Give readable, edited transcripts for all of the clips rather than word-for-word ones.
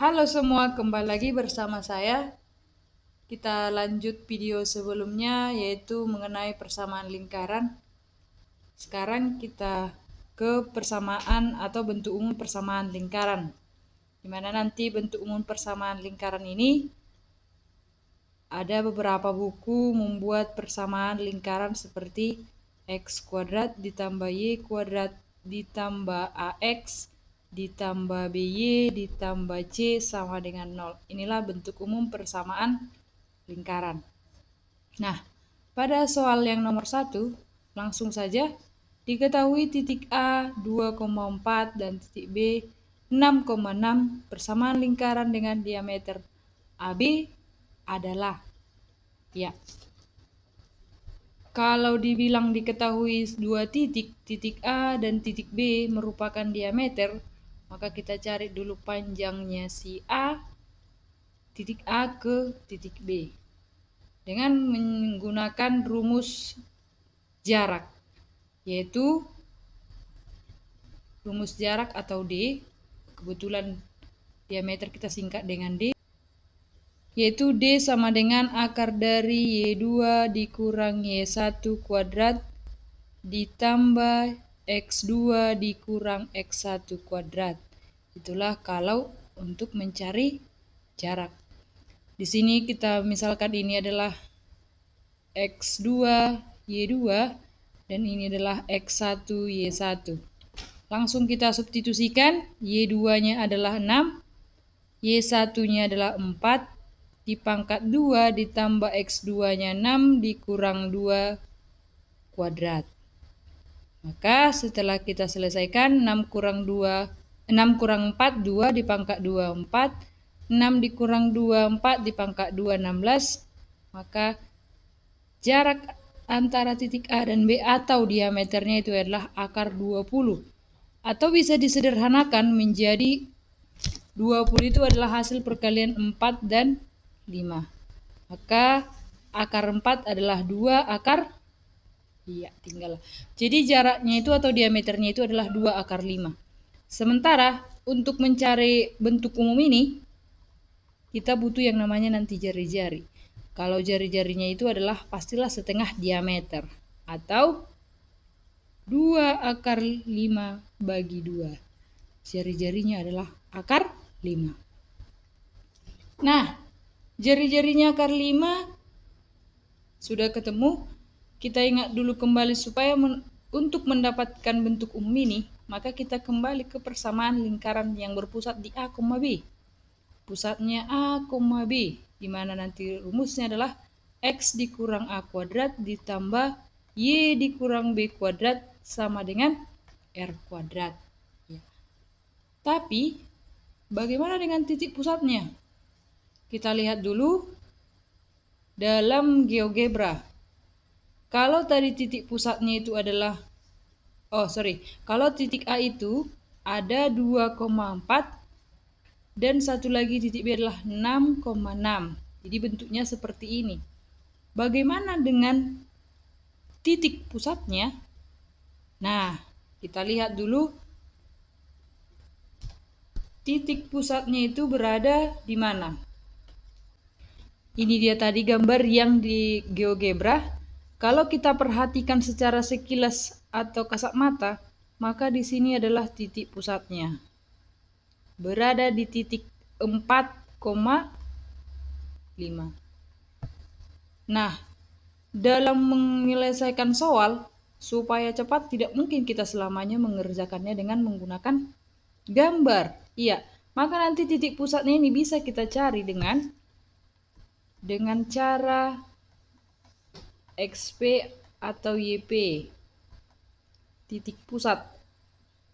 Halo semua, kembali lagi bersama saya. Kita lanjut video sebelumnya yaitu mengenai persamaan lingkaran. Sekarang kita ke persamaan atau bentuk umum persamaan lingkaran. Dimana nanti bentuk umum persamaan lingkaran ini ada beberapa buku membuat persamaan lingkaran seperti x kuadrat ditambah y kuadrat ditambah ax ditambah by ditambah c sama dengan 0. Inilah bentuk umum persamaan lingkaran. Nah, pada soal yang nomor 1, langsung saja diketahui titik A 2,4 dan titik B 6,6 persamaan lingkaran dengan diameter AB adalah kalau dibilang diketahui dua titik A dan titik B merupakan diameter, maka kita cari dulu panjangnya si A, titik A ke titik B dengan menggunakan rumus jarak, yaitu rumus jarak atau D, kebetulan diameter kita singkat dengan D, yaitu D sama dengan akar dari Y2 dikurang Y1 kuadrat ditambah X2 dikurang X1 kuadrat. Itulah kalau untuk mencari jarak. Di sini kita misalkan ini adalah X2 Y2 dan ini adalah X1 Y1. Langsung kita substitusikan, Y2-nya adalah 6, Y1-nya adalah 4, dipangkat 2 ditambah X2-nya 6 dikurang 2 kuadrat. Maka setelah kita selesaikan 6 kurang 4, 2 dipangkat 2, 4, 6 dikurang 2, 4 dipangkat 2, 16. Maka jarak antara titik A dan B atau diameternya itu adalah akar 20. Atau bisa disederhanakan menjadi 20 itu adalah hasil perkalian 4 dan 5. Maka akar 4 adalah 2 akar tinggal. Jadi jaraknya itu atau diameternya itu adalah 2 akar 5. Sementara untuk mencari bentuk umum ini kita butuh yang namanya nanti jari-jari. Kalau jari-jarinya itu adalah pastilah setengah diameter atau 2 akar 5 bagi 2. Jari-jarinya adalah akar 5. Nah, jari-jarinya akar 5 sudah ketemu. Kita ingat dulu kembali supaya untuk mendapatkan bentuk umum ini, maka kita kembali ke persamaan lingkaran yang berpusat di A, B. Pusatnya A, B, di mana nanti rumusnya adalah X dikurang A kuadrat ditambah Y dikurang B kuadrat sama dengan R kuadrat. Tapi, bagaimana dengan titik pusatnya? Kita lihat dulu dalam GeoGebra. Kalau tadi titik pusatnya itu adalah, kalau titik A itu ada 2,4 dan satu lagi titik B adalah 6,6. Jadi bentuknya seperti ini. Bagaimana dengan titik pusatnya? Nah, kita lihat dulu titik pusatnya itu berada di mana. Ini dia tadi gambar yang di GeoGebra. Kalau kita perhatikan secara sekilas atau kasat mata, maka di sini adalah titik pusatnya. Berada di titik 4,5. Nah, dalam menyelesaikan soal, supaya cepat tidak mungkin kita selamanya mengerjakannya dengan menggunakan gambar. Maka nanti titik pusatnya ini bisa kita cari dengan cara XP atau YP. Titik pusat.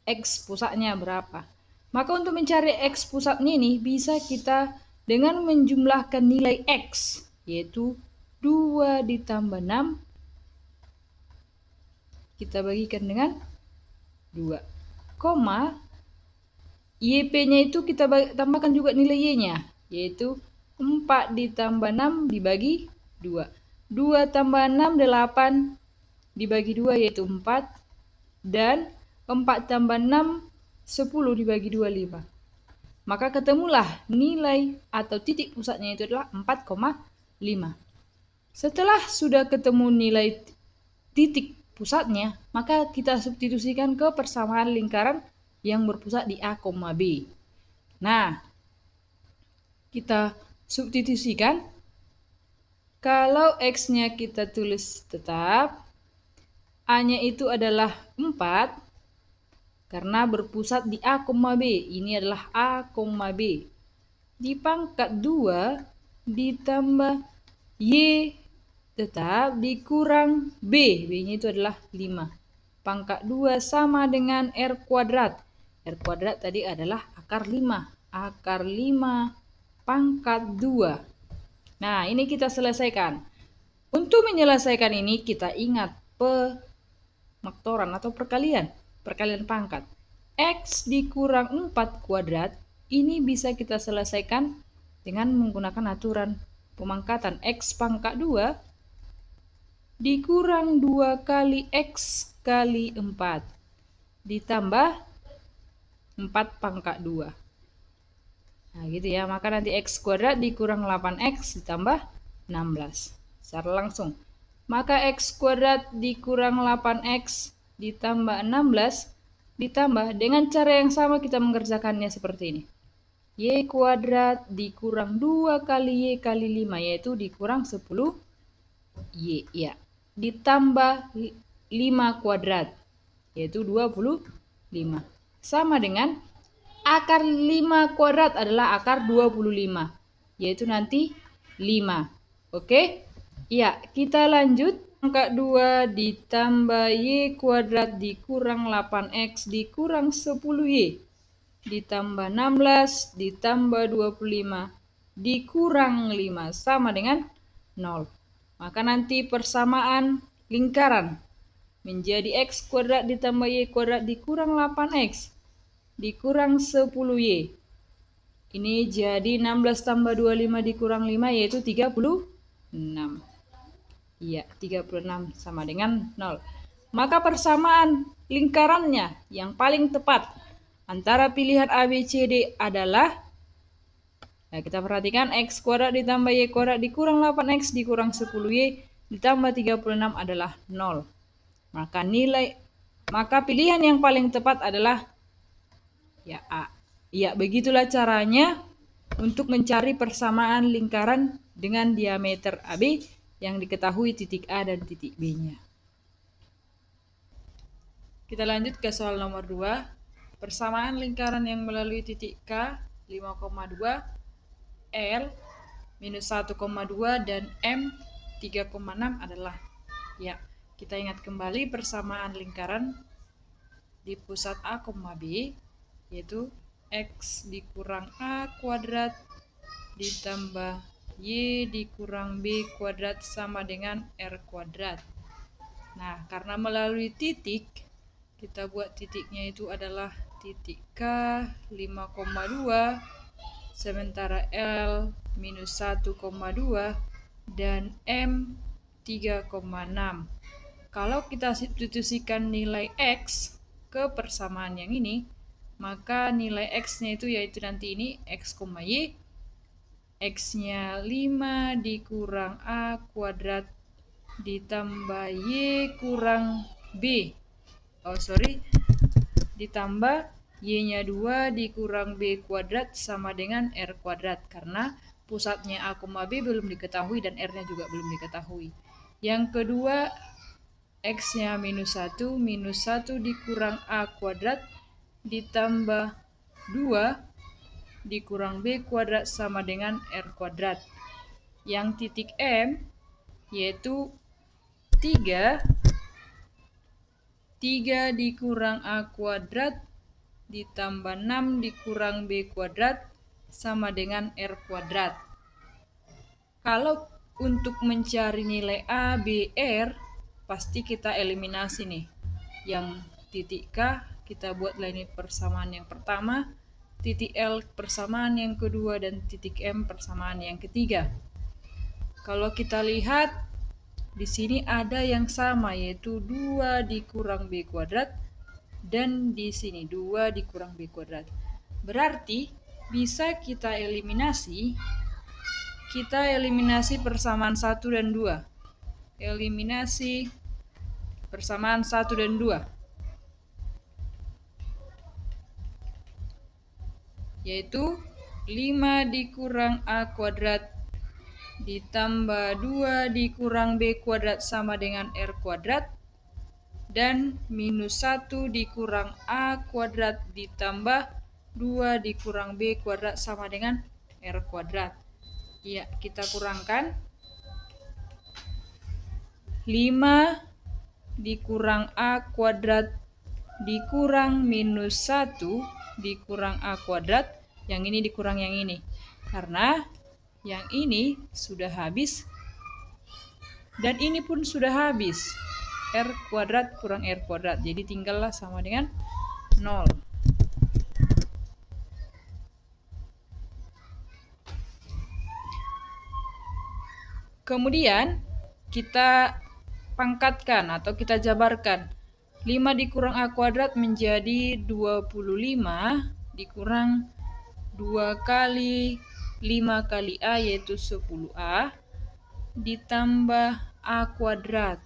X pusatnya berapa. Maka untuk mencari X pusatnya ini bisa kita dengan menjumlahkan nilai X, yaitu 2 ditambah 6 kita bagikan dengan 2, YP-nya itu kita tambahkan juga nilai Y-nya, yaitu 4 ditambah 6 dibagi 2. 2 tambah 6, 8 dibagi 2 yaitu 4. Dan 4 tambah 6, 10 dibagi 2, 5. Maka ketemulah nilai atau titik pusatnya itu adalah 4,5. Setelah sudah ketemu nilai titik pusatnya, maka kita substitusikan ke persamaan lingkaran yang berpusat di A, B. Nah, kita substitusikan. Kalau X-nya kita tulis tetap, A-nya itu adalah 4, karena berpusat di A, B. Ini adalah A, B. Di pangkat 2 ditambah Y tetap dikurang B. B-nya itu adalah 5. Pangkat 2 sama dengan R kuadrat. R kuadrat tadi adalah akar 5. Akar 5 pangkat 2. Nah, ini kita selesaikan. Untuk menyelesaikan ini kita ingat pemaktoran atau perkalian pangkat. X dikurang 4 kuadrat ini bisa kita selesaikan dengan menggunakan aturan pemangkatan. X pangkat 2 dikurang 2 kali X kali 4 ditambah 4 pangkat 2. Nah gitu ya, maka nanti X kuadrat dikurang 8X ditambah 16 secara langsung. Maka X kuadrat dikurang 8X ditambah 16 ditambah dengan cara yang sama kita mengerjakannya seperti ini. Y kuadrat dikurang 2 kali Y kali 5 yaitu dikurang 10 Y ya. Ditambah 5 kuadrat yaitu 25 sama dengan akar 5 kuadrat adalah akar 25 yaitu nanti 5. Oke? Ya, kita lanjut. Pangkat 2 ditambah Y kuadrat dikurang 8X dikurang 10Y ditambah 16 ditambah 25 dikurang 5 sama dengan 0. Maka nanti persamaan lingkaran menjadi X kuadrat ditambah Y kuadrat dikurang 8X dikurang 10Y. Ini jadi 16 tambah 25 dikurang 5 yaitu 36. Iya, 36 sama dengan 0. Maka persamaan lingkarannya yang paling tepat antara pilihan A, B, C, D adalah, nah kita perhatikan X kuadrat ditambah Y kuadrat dikurang 8X dikurang 10Y ditambah 36 adalah 0. Maka pilihan yang paling tepat adalah ya A. Ya, begitulah caranya untuk mencari persamaan lingkaran dengan diameter AB yang diketahui titik A dan titik B-nya. Kita lanjut ke soal nomor 2. Persamaan lingkaran yang melalui titik K 5,2, L minus 1,2 dan M 3,6 adalah, ya, kita ingat kembali persamaan lingkaran di pusat A, B yaitu X dikurang A kuadrat ditambah Y dikurang B kuadrat sama dengan R kuadrat. Nah, karena melalui titik, kita buat titiknya itu adalah titik K 5,2 sementara L minus 1,2 dan M 3,6. Kalau kita substitusikan nilai X ke persamaan yang ini, maka nilai X-nya itu yaitu nanti ini X, Y. X-nya 5 dikurang A kuadrat ditambah Y kurang B. Ditambah Y-nya 2 dikurang B kuadrat sama dengan R kuadrat. Karena pusatnya A, B belum diketahui dan R-nya juga belum diketahui. Yang kedua, X-nya minus 1 dikurang A kuadrat ditambah 2 dikurang B kuadrat sama dengan R kuadrat. Yang titik M yaitu 3 dikurang A kuadrat ditambah 6 dikurang B kuadrat sama dengan R kuadrat. Kalau untuk mencari nilai A, B, R pasti kita eliminasi nih. Yang titik K kita buatlah ini persamaan yang pertama, titik L persamaan yang kedua, dan titik M persamaan yang ketiga. Kalau kita lihat di sini ada yang sama yaitu 2 dikurang B kuadrat dan di sini 2 dikurang B kuadrat. Berarti bisa kita eliminasi. Kita eliminasi persamaan 1 dan 2. Eliminasi persamaan 1 dan 2. Yaitu 5 dikurang A kuadrat ditambah 2 dikurang B kuadrat sama dengan R kuadrat. Dan minus 1 dikurang A kuadrat ditambah 2 dikurang B kuadrat sama dengan R kuadrat. Ya, kita kurangkan. 5 dikurang A kuadrat dikurang minus 1 dikurang A kuadrat. Yang ini dikurang yang ini. Karena yang ini sudah habis dan ini pun sudah habis. R kuadrat kurang R kuadrat. Jadi tinggallah sama dengan 0. Kemudian kita pangkatkan atau kita jabarkan. 5 dikurang A kuadrat menjadi 25 dikurang 2 kali 5 kali A yaitu 10A ditambah A kuadrat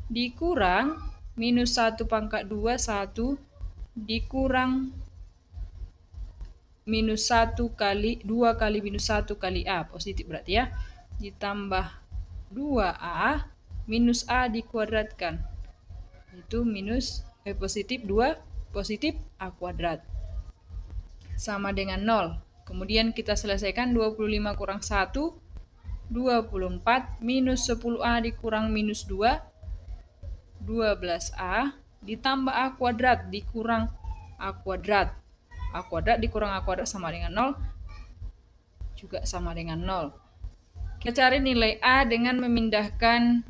dikurang minus 1 pangkat 2 1 dikurang minus 1 kali 2 kali minus 1 kali A positif berarti ya, ditambah 2A minus A dikuadratkan itu minus positif 2 positif A kuadrat sama dengan 0. Kemudian kita selesaikan 25 kurang 1 24 minus 10A dikurang minus 2 12A ditambah A kuadrat dikurang A kuadrat. A kuadrat dikurang A kuadrat sama dengan 0 juga sama dengan 0. Kita cari nilai A dengan memindahkan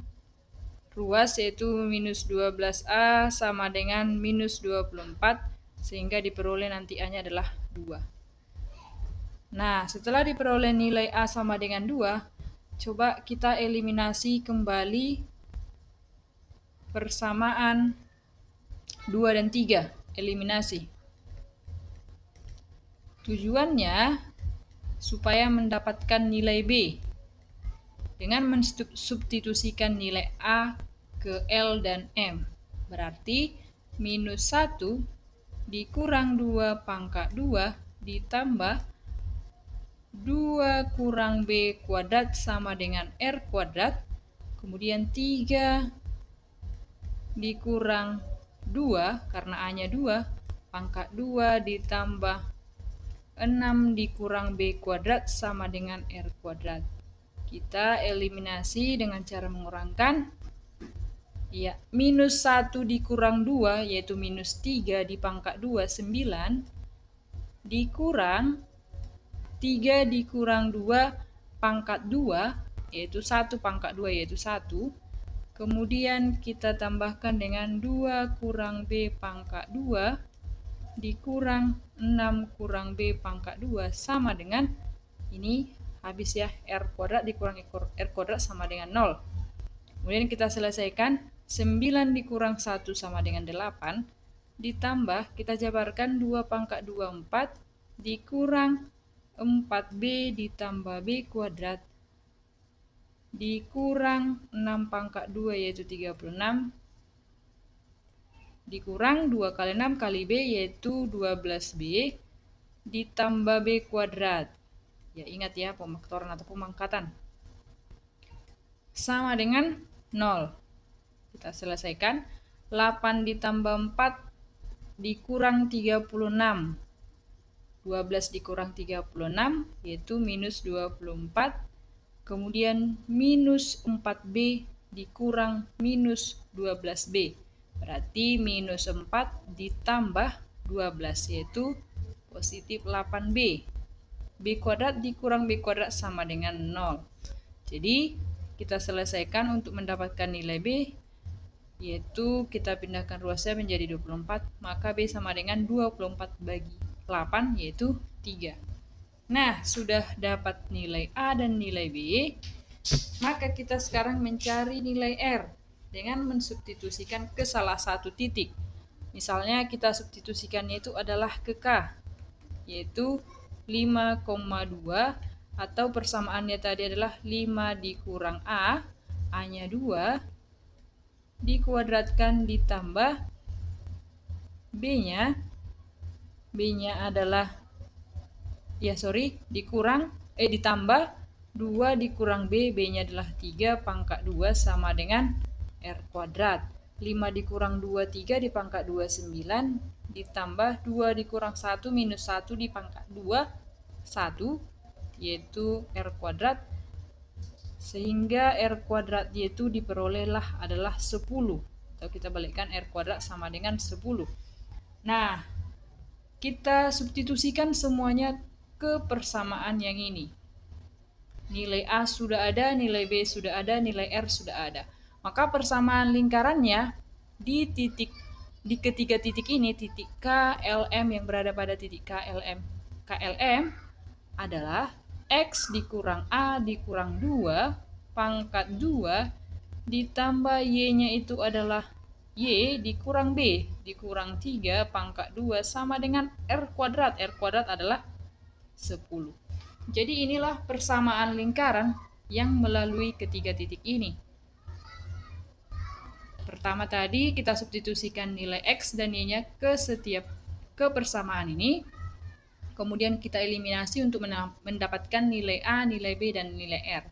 ruas yaitu minus 12A sama dengan minus 24 sehingga diperoleh nanti A-nya adalah 2. Nah, setelah diperoleh nilai A sama dengan 2, coba kita eliminasi kembali persamaan 2 dan 3. Eliminasi. Tujuannya supaya mendapatkan nilai B dengan mensubstitusikan nilai A ke L dan M. Berarti minus 1 dikurang 2 pangkat 2 ditambah 2 kurang B kuadrat sama dengan R kuadrat. Kemudian 3 dikurang 2 karena A-nya 2 pangkat 2 ditambah 6 dikurang B kuadrat sama dengan R kuadrat. Kita eliminasi dengan cara mengurangkan. Ya, minus 1 dikurang 2 yaitu minus 3 di pangkat 2 9 dikurang 3 dikurang 2 pangkat 2 yaitu 1 pangkat 2 yaitu 1. Kemudian kita tambahkan dengan 2 kurang B pangkat 2 dikurang 6 kurang B pangkat 2 sama dengan ini habis ya, R kuadrat dikurang R kuadrat sama dengan 0. Kemudian kita selesaikan 9 dikurang 1 sama dengan 8 ditambah kita jabarkan 2 pangkat 2 4 dikurang 4B ditambah B kuadrat dikurang 6 pangkat 2 yaitu 36 dikurang 2 kali 6 kali B yaitu 12B ditambah B kuadrat. Ya, ingat ya, pemfaktoran atau pemangkatan. Sama dengan 0. Kita selesaikan. 8 ditambah 4 dikurang 36. 12 dikurang 36 yaitu minus 24. Kemudian minus 4B dikurang minus 12B. Berarti minus 4 ditambah 12 yaitu positif 8B. B kuadrat dikurang B kuadrat sama dengan 0. Jadi kita selesaikan untuk mendapatkan nilai B yaitu kita pindahkan ruasnya menjadi 24, maka B sama dengan 24 bagi 8 yaitu 3. Nah, sudah dapat nilai A dan nilai B, maka kita sekarang mencari nilai R dengan mensubstitusikan ke salah satu titik. Misalnya kita substitusikannya itu adalah ke K. yaitu 5,2, atau persamaannya tadi adalah 5 dikurang A, A-nya 2, dikuadratkan ditambah B-nya adalah ditambah 2 dikurang B-nya adalah 3 pangkat 2 sama dengan R kuadrat. 5 dikurang 2, 3 dipangkat 2, 9, ditambah 2 dikurang 1 minus 1 dipangkat 2, 1, yaitu R kuadrat, sehingga R kuadrat yaitu diperolehlah adalah 10, atau kita balikkan R kuadrat sama dengan 10. Nah, kita substitusikan semuanya ke persamaan yang ini. Nilai A sudah ada, nilai B sudah ada, nilai R sudah ada. Maka persamaan lingkarannya di ketiga titik ini, titik KLM yang berada pada titik KLM adalah X dikurang A dikurang 2 pangkat 2 ditambah Y-nya itu adalah Y dikurang B dikurang 3 pangkat 2 sama dengan R kuadrat. R kuadrat adalah 10. Jadi inilah persamaan lingkaran yang melalui ketiga titik ini. Pertama tadi kita substitusikan nilai X dan Y-nya ke persamaan ini. Kemudian kita eliminasi untuk mendapatkan nilai A, nilai B, dan nilai R.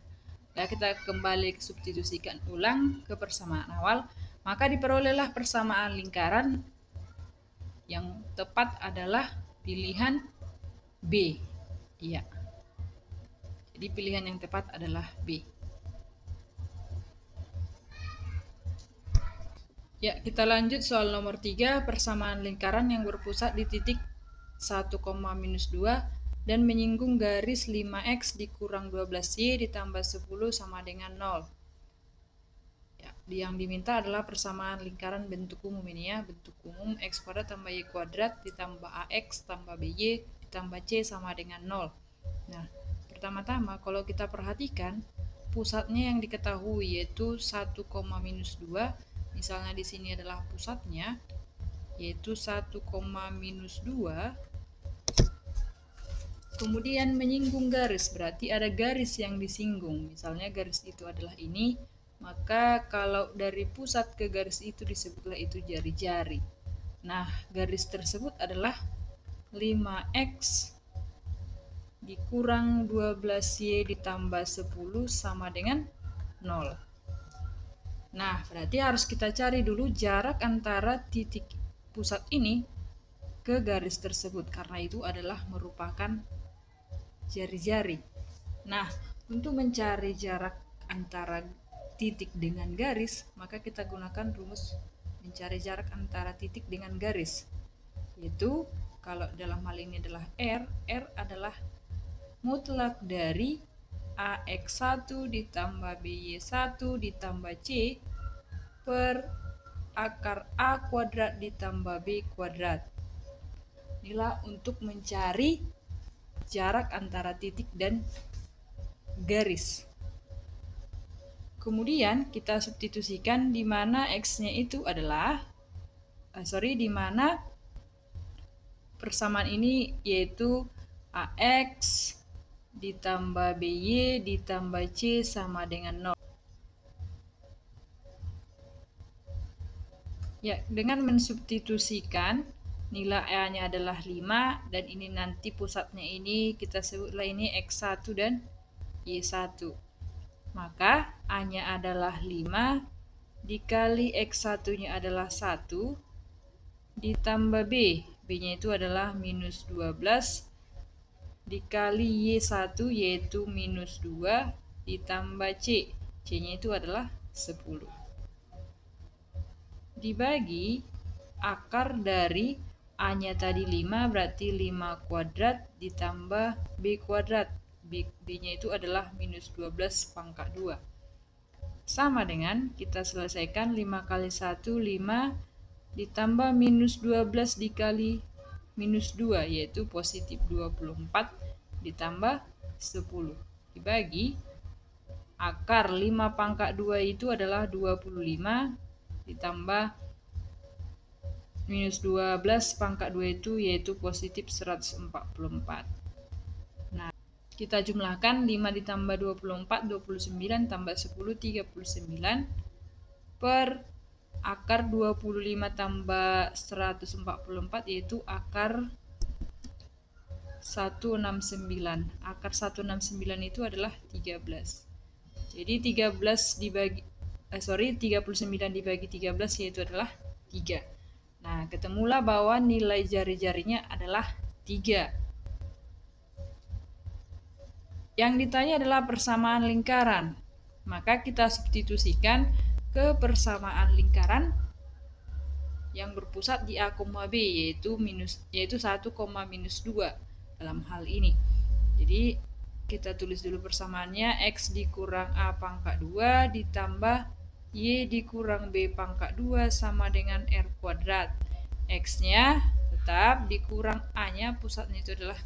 Nah, kita kembali substitusikan ulang ke persamaan awal, maka diperolehlah persamaan lingkaran yang tepat adalah pilihan B. Iya. Jadi pilihan yang tepat adalah B. Ya, kita lanjut soal nomor 3, persamaan lingkaran yang berpusat di titik 1, minus 2 dan menyinggung garis 5x dikurang 12y ditambah 10 sama dengan 0. Ya, yang diminta adalah persamaan lingkaran bentuk umum ini ya, bentuk umum x kuadrat tambah y kuadrat ditambah ax tambah by ditambah c sama dengan 0. Nah, pertama-tama kalau kita perhatikan pusatnya yang diketahui yaitu 1, minus 2. Misalnya di sini adalah pusatnya yaitu 1, minus 2. Kemudian menyinggung garis, berarti ada garis yang disinggung. Misalnya garis itu adalah ini, maka kalau dari pusat ke garis itu disebutlah itu jari-jari. Nah, garis tersebut adalah 5x dikurang 12y ditambah 10 sama dengan 0. Nah, berarti harus kita cari dulu jarak antara titik pusat ini ke garis tersebut, karena itu adalah merupakan jari-jari. Nah, untuk mencari jarak antara titik dengan garis, maka kita gunakan rumus mencari jarak antara titik dengan garis. Yaitu, kalau dalam hal ini adalah R adalah mutlak dari AX1 ditambah BY1 ditambah C per akar A kuadrat ditambah B kuadrat. Inilah untuk mencari jarak antara titik dan garis. Kemudian kita substitusikan di mana X-nya itu adalah di mana persamaan ini yaitu AX ditambah BY ditambah C sama dengan 0. Ya, dengan mensubstitusikan nilai A-nya adalah 5 dan ini nanti pusatnya ini kita sebutlah ini X1 dan Y1. Maka A-nya adalah 5 dikali X1-nya adalah 1 ditambah B. B-nya itu adalah minus 12 dikali Y1 yaitu minus 2 ditambah C. C-nya itu adalah 10. Dibagi akar dari A-nya tadi 5 berarti 5 kuadrat ditambah B kuadrat. B-nya itu adalah minus 12 pangkat 2. Sama dengan kita selesaikan 5 kali 1, 5 ditambah minus 12 dikali minus 2 yaitu positif 24 ditambah 10. Dibagi akar 5 pangkat 2 itu adalah 25 ditambah minus 12 pangkat 2 itu yaitu positif 144. Nah, kita jumlahkan 5 ditambah 24, 29 tambah 10, 39 per akar 25 tambah 144 yaitu akar 169. Akar 169 itu adalah 13. Jadi 39 dibagi 13 yaitu adalah 3. Nah, ketemulah bahwa nilai jari-jarinya adalah 3. Yang ditanya adalah persamaan lingkaran. Maka kita substitusikan ke persamaan lingkaran yang berpusat di A, B yaitu 1,-2 dalam hal ini. Jadi kita tulis dulu persamaannya, X dikurang A pangkat 2 ditambah Y dikurang B pangkat 2 sama dengan R kuadrat. X-nya tetap dikurang A-nya, pusatnya itu adalah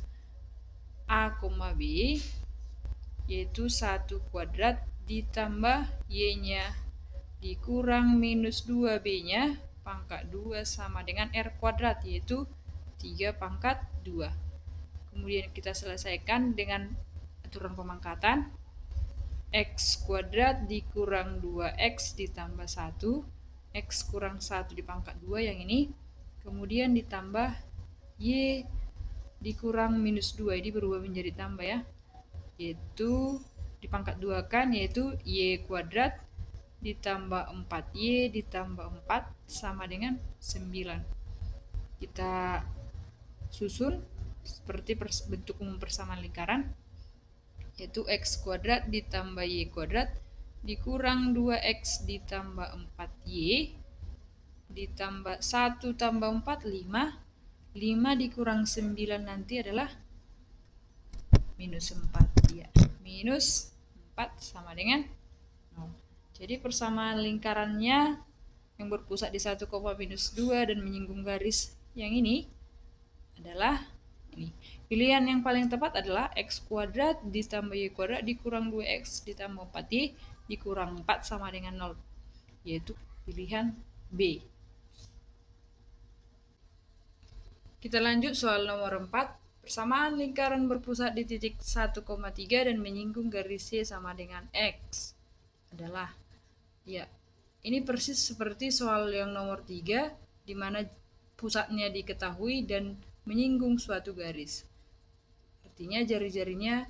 A, B, yaitu 1 kuadrat ditambah Y-nya dikurang minus 2B-nya pangkat 2 sama dengan R kuadrat, yaitu 3 pangkat 2. Kemudian kita selesaikan dengan aturan pemangkatan. X kuadrat dikurang 2X ditambah 1. X kurang 1 dipangkat 2 yang ini. Kemudian ditambah Y dikurang minus 2. Ini berubah menjadi tambah ya. Yaitu dipangkat 2 kan, yaitu Y kuadrat ditambah 4Y ditambah 4 sama dengan 9. Kita susun seperti bentuk umum persamaan lingkaran, yaitu X kuadrat ditambah Y kuadrat dikurang 2X ditambah 4Y ditambah 1 tambah 4, 5. 5 dikurang 9 nanti adalah minus 4 ya. Minus 4 sama dengan 0. Jadi persamaan lingkarannya yang berpusat di 1, minus 2 dan menyinggung garis yang ini adalah ini. Pilihan yang paling tepat adalah X kuadrat ditambah Y kuadrat dikurang 2X ditambah 4Y dikurang 4 sama dengan 0, yaitu pilihan B. Kita lanjut soal nomor 4. Persamaan lingkaran berpusat di titik 1,3 dan menyinggung garis Y sama dengan X adalah, ya, ini persis seperti soal yang nomor 3, di mana pusatnya diketahui dan menyinggung suatu garis. Artinya jari-jarinya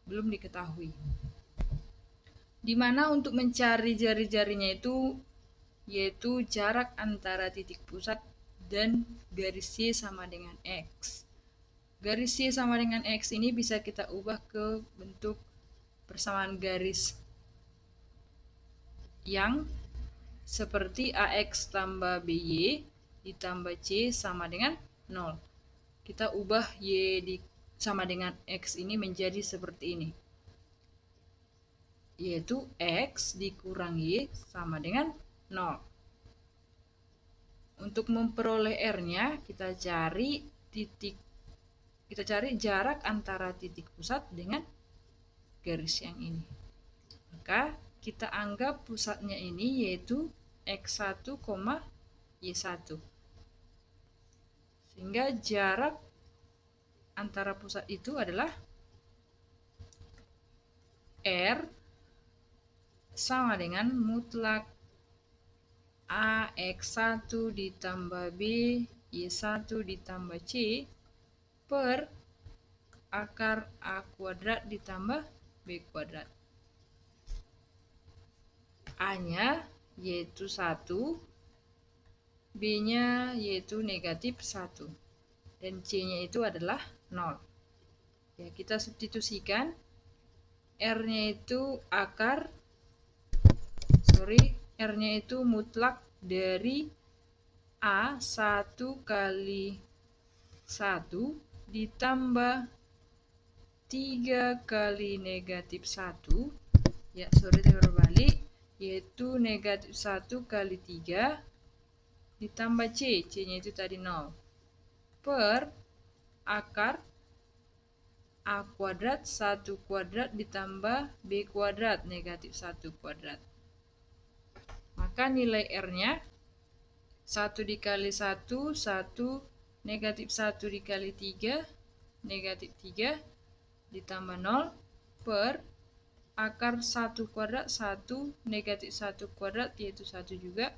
belum diketahui. Di mana untuk mencari jari-jarinya itu yaitu jarak antara titik pusat dan garis Y sama dengan X. Garis Y sama dengan X ini bisa kita ubah ke bentuk persamaan garis yang seperti AX tambah BY ditambah C sama dengan 0. Kita ubah Y sama dengan X ini menjadi seperti ini, yaitu X dikurang Y sama dengan 0. Untuk memperoleh R-nya kita cari jarak antara titik pusat dengan garis yang ini. Maka kita anggap pusatnya ini yaitu X1, Y1. Sehingga jarak antara pusat itu adalah R sama dengan mutlak AX1 ditambah B Y1 ditambah C per akar A kuadrat ditambah B kuadrat. A-nya yaitu 1, B-nya yaitu negatif 1, dan C-nya itu adalah 0. Ya, kita substitusikan. R-nya itu R-nya itu mutlak dari A1 kali 1 ditambah 3 kali negatif 1. Ya, terbalik, yaitu negatif 1 kali 3 ditambah C-nya itu tadi 0, per akar A kuadrat 1 kuadrat ditambah B kuadrat negatif 1 kuadrat. Maka nilai R-nya 1 dikali 1, 1, negatif 1 dikali 3, negatif 3, ditambah 0, per akar 1 kuadrat, 1, negatif 1 kuadrat, yaitu 1 juga,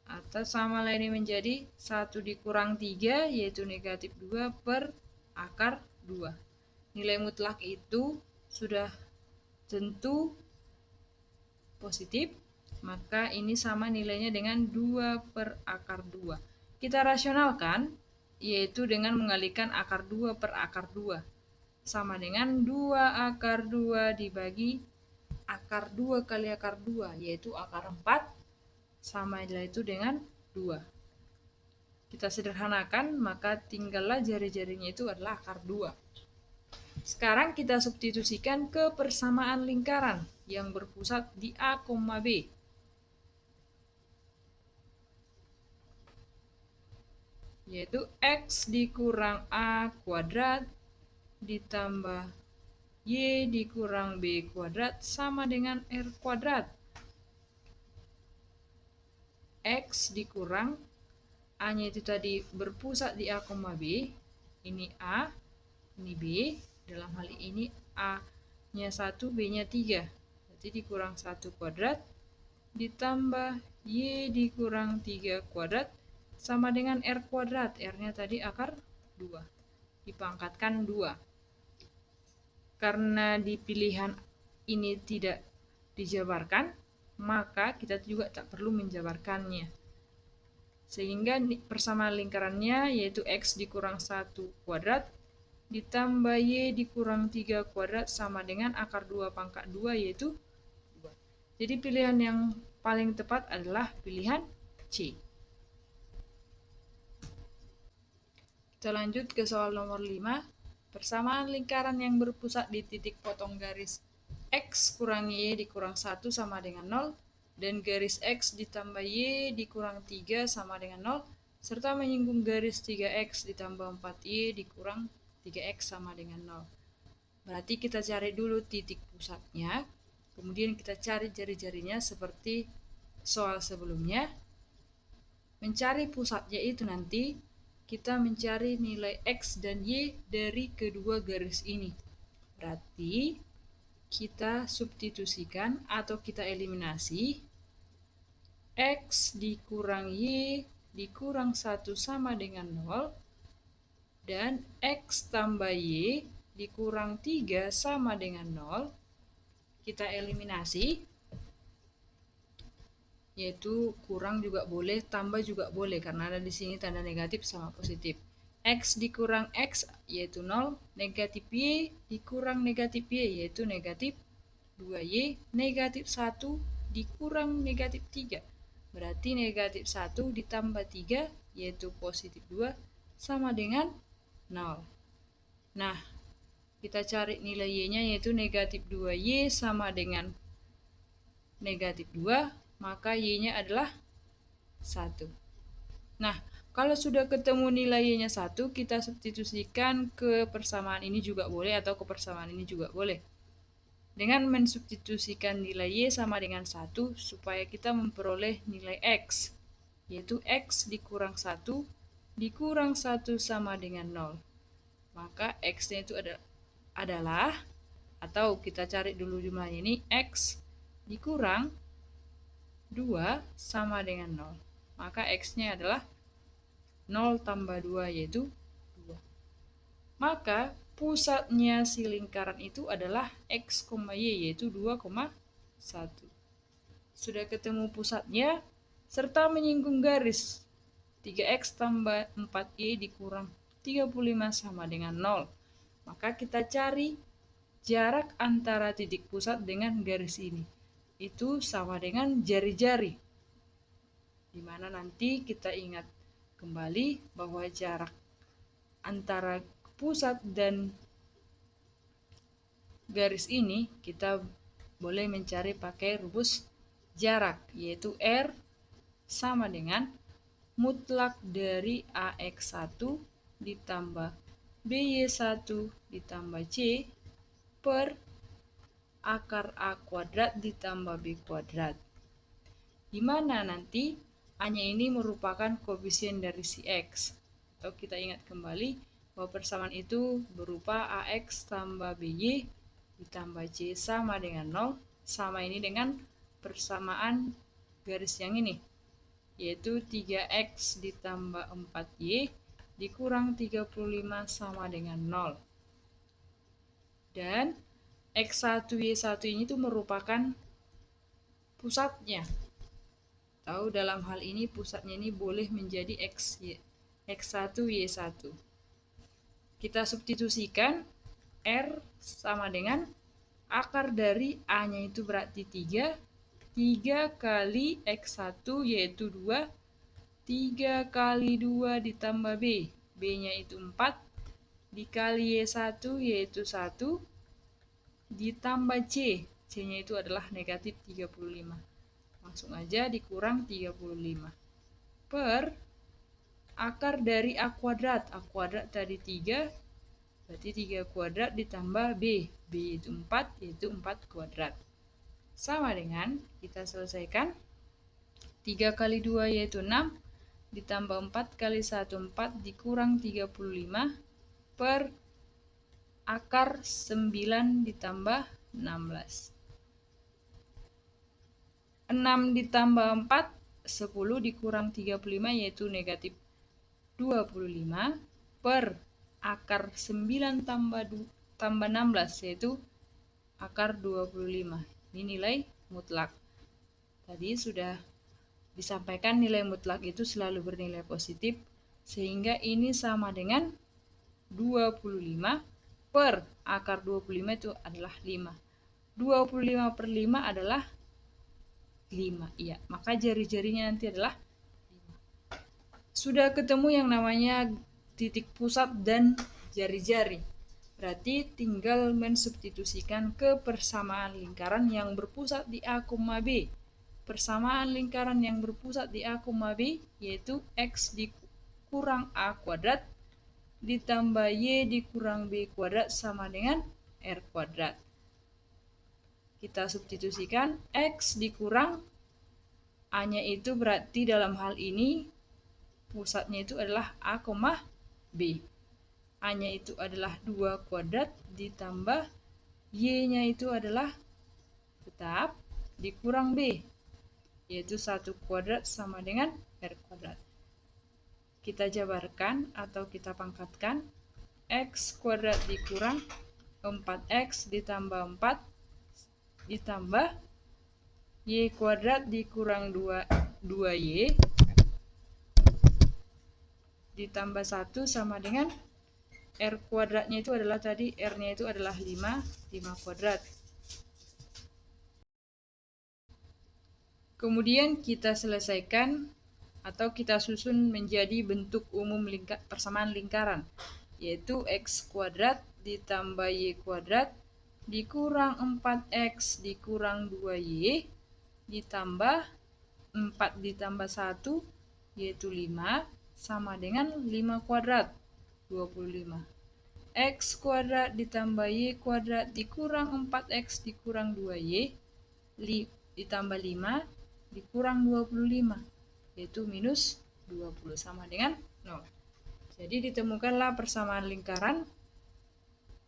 atau sama lah ini menjadi 1 dikurang 3, yaitu negatif 2, per akar 2. Nilai mutlak itu sudah tentu positif, maka ini sama nilainya dengan 2 per akar 2. Kita rasionalkan, yaitu dengan mengalihkan akar 2 per akar 2. Sama dengan 2 akar 2 dibagi akar 2 kali akar 2, yaitu akar 4, sama itu dengan 2. Kita sederhanakan, maka tinggallah jari-jarinya itu adalah akar 2. Sekarang kita substitusikan ke persamaan lingkaran yang berpusat di A, B. Yaitu X dikurang A kuadrat ditambah Y dikurang B kuadrat sama dengan R kuadrat. X dikurang A-nya itu tadi berpusat di A, B. Ini A, ini B. Dalam hal ini A-nya 1, B-nya 3. Berarti dikurang 1 kuadrat ditambah Y dikurang 3 kuadrat sama dengan R kuadrat. R-nya tadi akar 2. Dipangkatkan 2. Karena di pilihan ini tidak dijabarkan, maka kita juga tak perlu menjabarkannya. Sehingga persamaan lingkarannya yaitu X dikurang 1 kuadrat ditambah Y dikurang 3 kuadrat sama dengan akar 2 pangkat 2, yaitu 2. Jadi pilihan yang paling tepat adalah pilihan C. Kita lanjut ke soal nomor 5. Persamaan lingkaran yang berpusat di titik potong garis X kurang Y dikurang 1 sama dengan 0, dan garis X ditambah Y dikurang 3 sama dengan 0, serta menyinggung garis 3X ditambah 4Y dikurang 3X sama dengan 0. Berarti kita cari dulu titik pusatnya, kemudian kita cari jari-jarinya seperti soal sebelumnya. Mencari pusatnya itu nanti kita mencari nilai X dan Y dari kedua garis ini. Berarti kita substitusikan atau kita eliminasi X dikurang Y dikurang 1 sama dengan 0, dan X tambah Y dikurang 3 sama dengan 0. Kita eliminasi, yaitu kurang juga boleh, tambah juga boleh, karena ada di sini tanda negatif sama positif. X dikurang X yaitu 0, negatif Y dikurang negatif Y yaitu negatif 2Y, negatif 1 dikurang negatif 3. Berarti negatif 1 ditambah 3 yaitu positif 2 sama dengan 0. Nah, kita cari nilai Y-nya yaitu negatif 2Y sama dengan negatif 2, maka Y-nya adalah 1. Nah, kalau sudah ketemu nilai Y-nya 1, kita substitusikan ke persamaan ini juga boleh atau ke persamaan ini juga boleh. Dengan mensubstitusikan nilai Y sama dengan 1 supaya kita memperoleh nilai X, yaitu X dikurang 1 dikurang 1 sama dengan 0. Maka X-nya itu adalah, atau kita cari dulu jumlahnya ini, X dikurang 2 sama dengan 0. Maka X-nya adalah 0 tambah 2 yaitu 2. Maka pusatnya si lingkaran itu adalah X, Y yaitu 2,1. Sudah ketemu pusatnya serta menyinggung garis 3X tambah 4Y dikurang 35 sama dengan 0. Maka kita cari jarak antara titik pusat dengan garis ini. Itu sama dengan jari-jari. Dimana nanti kita ingat kembali bahwa jarak antara pusat dan garis ini kita boleh mencari pakai rumus jarak, yaitu R sama dengan mutlak dari AX1 ditambah BY1 ditambah C per akar A kuadrat ditambah B kuadrat. Dimana nanti A-nya ini merupakan koefisien dari si X. Atau kita ingat kembali bahwa persamaan itu berupa AX tambah BY ditambah C sama dengan 0. Sama ini dengan persamaan garis yang ini, yaitu 3X ditambah 4Y dikurang 35 sama dengan 0. Dan X1, Y1 ini tuh merupakan pusatnya. Tahu dalam hal ini pusatnya ini boleh menjadi X1, Y1. Kita substitusikan R sama dengan akar dari A-nya itu berarti 3. 3 kali X1 yaitu 2. 3 kali 2 ditambah B. B-nya itu 4. Dikali Y1 yaitu 1. Ditambah C. C-nya itu adalah negatif 35. Langsung aja dikurang 35. Per akar dari A kuadrat. A kuadrat tadi 3. Berarti 3 kuadrat ditambah B. B itu 4, yaitu 4 kuadrat. Sama dengan, kita selesaikan. 3 kali 2 yaitu 6. Ditambah 4 kali 1, 4 dikurang 35 per akar 9 ditambah 16. 6 ditambah 4, 10 dikurang 35 yaitu negatif 25 per akar 9 tambah 16 yaitu akar 25. Ini nilai mutlak. Tadi sudah disampaikan nilai mutlak itu selalu bernilai positif, sehingga ini sama dengan 25 per akar 25 itu adalah 5. 25 per 5 adalah 5. Iya, maka jari-jarinya nanti adalah 5. Sudah ketemu yang namanya titik pusat dan jari-jari. Berarti tinggal mensubstitusikan ke persamaan lingkaran yang berpusat di A, B. Persamaan lingkaran yang berpusat di A, B yaitu X dikurang A kuadrat ditambah Y dikurang B kuadrat sama dengan R kuadrat. Kita substitusikan X dikurang A-nya itu berarti dalam hal ini pusatnya itu adalah A, B. A-nya itu adalah 2 kuadrat ditambah Y-nya itu adalah tetap dikurang B, yaitu 1 kuadrat sama dengan R kuadrat. Kita jabarkan atau kita pangkatkan. X kuadrat dikurang 4X ditambah 4 ditambah Y kuadrat dikurang 2Y ditambah 1 sama dengan R kuadratnya itu adalah tadi, R-nya itu adalah 5 kuadrat. Kemudian kita selesaikan atau kita susun menjadi bentuk umum persamaan lingkaran, yaitu X kuadrat ditambah Y kuadrat dikurang 4X dikurang 2Y ditambah 4 ditambah 1 yaitu 5 sama dengan 5 kuadrat 25. X kuadrat ditambah Y kuadrat dikurang 4X dikurang 2Y ditambah 5 dikurang 25 yaitu minus 20 sama dengan 0. Jadi ditemukanlah persamaan lingkaran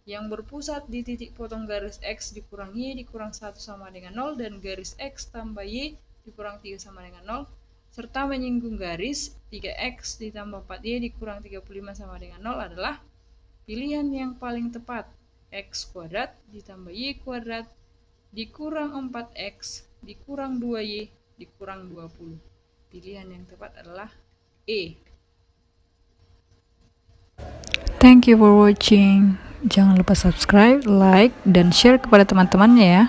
yang berpusat di titik potong garis X dikurang Y dikurang 1 sama dengan 0 dan garis X tambah Y dikurang 3 sama dengan 0 serta menyinggung garis 3X ditambah 4Y dikurang 35 sama dengan 0 adalah pilihan yang paling tepat. X kuadrat ditambah Y kuadrat dikurang 4X dikurang 2Y dikurang 20. Pilihan yang tepat adalah E. Thank you for watching. Jangan lupa subscribe, like, dan share kepada teman-temannya ya.